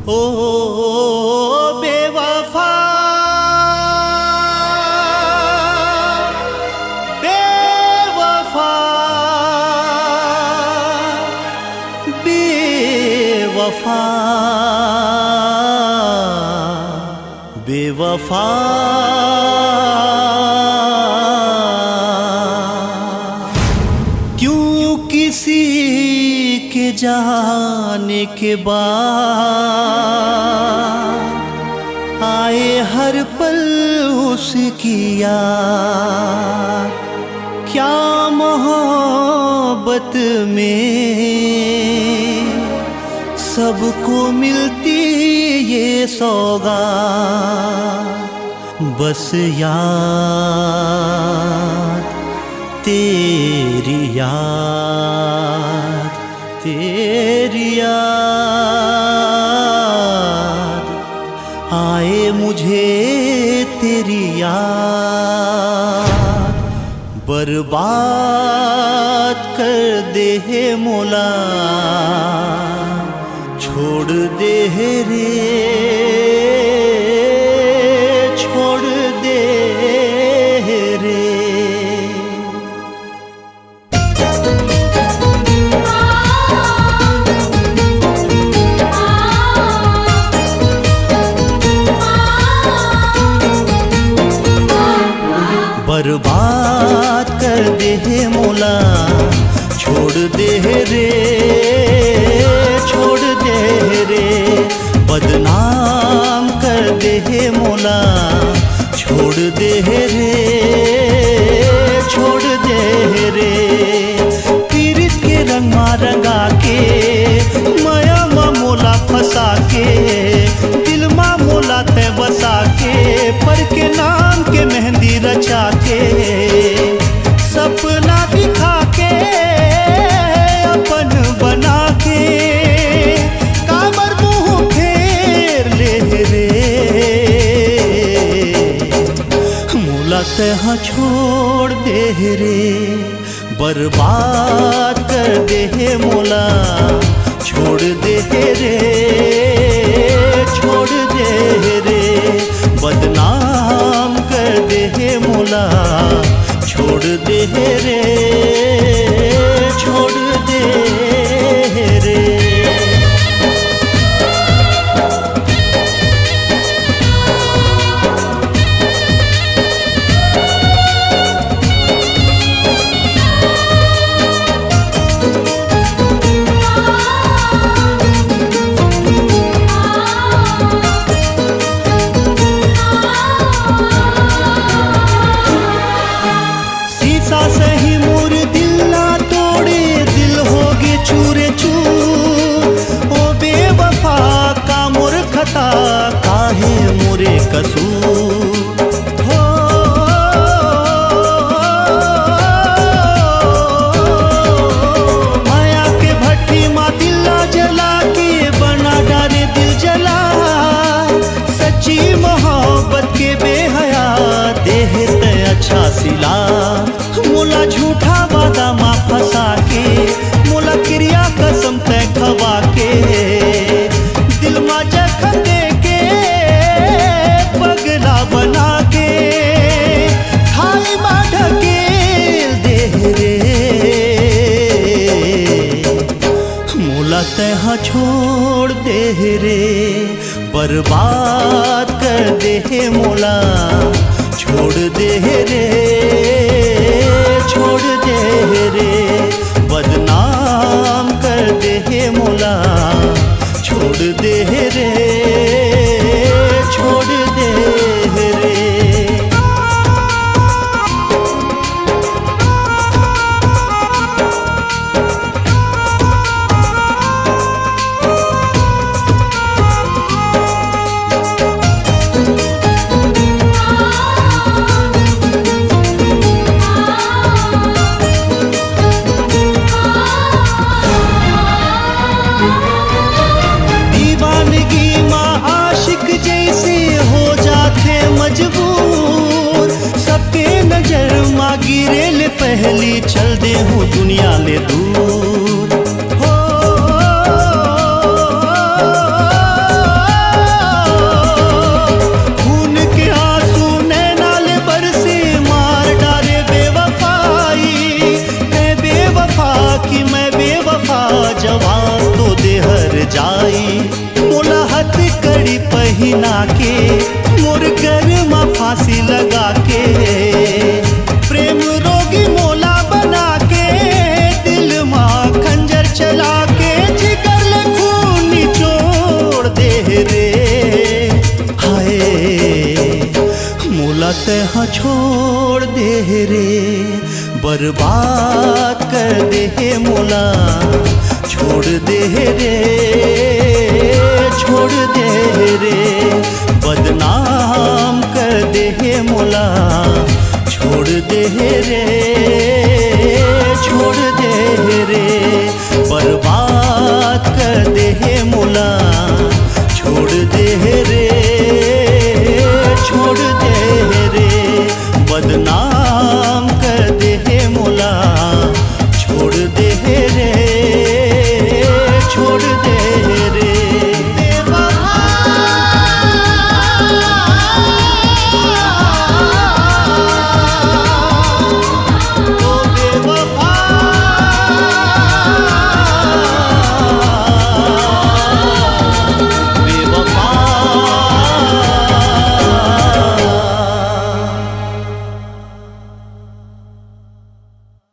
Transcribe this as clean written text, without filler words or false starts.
ओ बेवफा बेवफा बेवफा बेवफा क्यों किसी के जाने के बाद आए हर पल उसकी याद। क्या मोहब्बत में सबको मिलती ये सौगात, बस याद तेरी याद तेरी याद आए मुझे तेरी याद। बर्बाद कर दे है मौला, छोड़ दे रे छोड़ दे रे। बर्बाद कर दे है मौला, छोड़ दे रे छोड़ दे रे। बदनाम कर दे है मौला, छोड़ दे रे छोड़ दे रे। पीरित के रंग मा रंगा के माया मा मोला फंसा के, दिल मा मोला ते बसा के, पर के नाम के मेहंदी रचा के, सपना दिखा के अपन बना के, काबर मुँह फेर ले रे। मोला तहाँ छोड़ दे रे, बर्बाद कर दे है मौला, छोड़ दे रे छोड़ दे रे। बदनाम कर दे है मौला, छोड़ दे रे छोड़ दे रे। सही मोर दिल ना तोड़े, दिल होगे चूरे चूर। ओ बेवफा का मोर खता, काहे मोरे कसूर। हो माया के भट्टी माँ दिल ना जला के, बना डाले दिल जला। सच्ची मोहब्बत के बेहया देह ते अच्छा सिला। मोला झूठा वादा माँ फंसा के, मोला क्रिया कसम तय खवा के, दिल माँ जखम दे के पगला बना के, खाई माँ ढकेल दे रे। मोला तहाँ छोड़ दे रे, बर्बाद कर दे है मौला, छोड़ दे रे छोड़ दे रे। बदनाम कर दे है मौला, छोड़ दे रे छोड़ दे रे। पहली चल दे हूँ दुनिया ले दूर हो। मोला हथकड़ी पहिना के मोर गरमा फांसी लगा के प्रेम रोगी मोला बना के दिल माँ खंजर चला के जिगर ले खून निचोड़ दे रे हाय मोला तहाँ छोड़ दे रे बर्बाद कर दे मोला छोड़ दे रे छोड़ दे रे बदनाम कर दे मोला छोड़ दे रे छोड़ दे रे बर्बाद कर दे मोला छोड़ दे रे छोड़ दे रे बदनाम